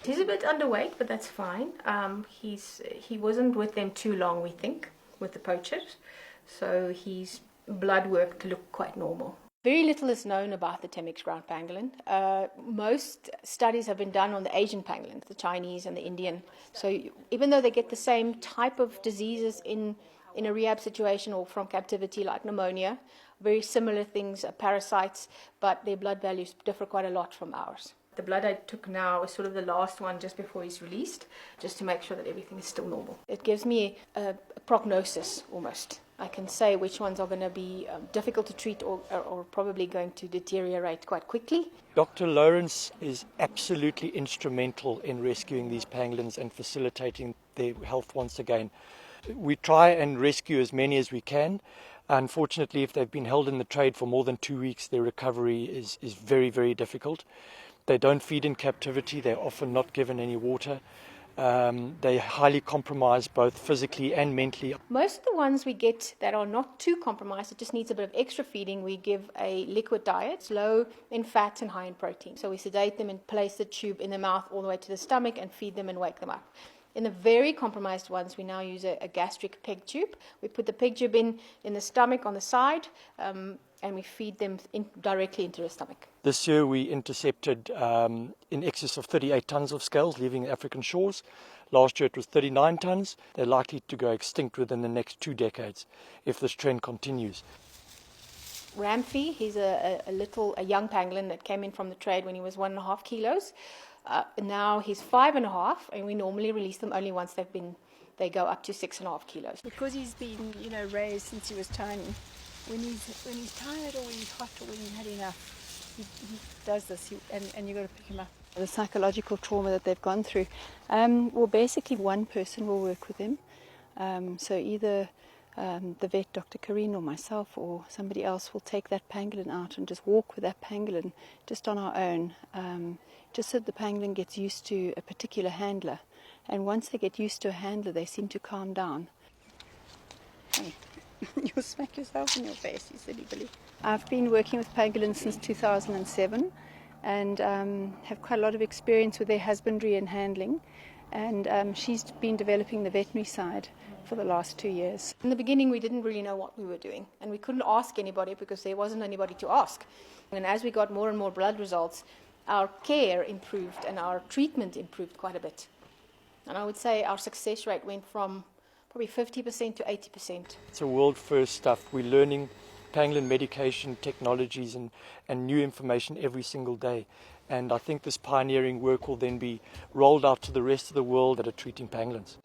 He's a bit underweight, but that's fine. He wasn't with them too long, we think, with the poachers, so his blood work looked quite normal. Very little is known about the Temminck ground pangolin. Most studies have been done on the Asian pangolins, the Chinese and the Indian. So even though they get the same type of diseases in a rehab situation or from captivity, like pneumonia, very similar things, parasites, but their blood values differ quite a lot from ours. The blood I took now is sort of the last one just before he's released, just to make sure that everything is still normal. It gives me a prognosis almost. I can say which ones are going to be difficult to treat or probably going to deteriorate quite quickly. Dr. Lourens is absolutely instrumental in rescuing these pangolins and facilitating their health once again. We try and rescue as many as we can. Unfortunately, if they've been held in the trade for more than 2 weeks, their recovery is very, very difficult. They don't feed in captivity. They're often not given any water. They're highly compromised both physically and mentally. Most of the ones we get that are not too compromised, it just needs a bit of extra feeding, we give a liquid diet. It's low in fat and high in protein. So we sedate them and place the tube in the mouth all the way to the stomach and feed them and wake them up. In the very compromised ones, we now use a gastric peg tube. We put the peg tube in the stomach on the side, and we feed them directly into the stomach. This year we intercepted in excess of 38 tons of scales leaving African shores. Last year it was 39 tons. They're likely to go extinct within the next 2 decades if this trend continues. Ramfy, he's a young pangolin that came in from the trade when he was 1.5 kilos. Now he's 5.5, and we normally release them only once they go up to 6.5 kilos. Because he's been, raised since he was tiny. When he's tired or when he's hot or when he's had enough, he does this, and you've got to pick him up. The psychological trauma that they've gone through. Well, basically one person will work with him. So either the vet, Dr. Karin, or myself, or somebody else will take that pangolin out and just walk with that pangolin just on our own, just so the pangolin gets used to a particular handler. And once they get used to a handler, they seem to calm down. Hey. You'll smack yourself in your face, you silly Billy. I've been working with pangolins since 2007 and have quite a lot of experience with their husbandry and handling. And she's been developing the veterinary side for the last 2 years. In the beginning, we didn't really know what we were doing, and we couldn't ask anybody because there wasn't anybody to ask. And as we got more and more blood results, our care improved and our treatment improved quite a bit. And I would say our success rate went from probably 50% to 80%. It's a world first stuff. We're learning pangolin medication technologies and new information every single day. And I think this pioneering work will then be rolled out to the rest of the world that are treating pangolins.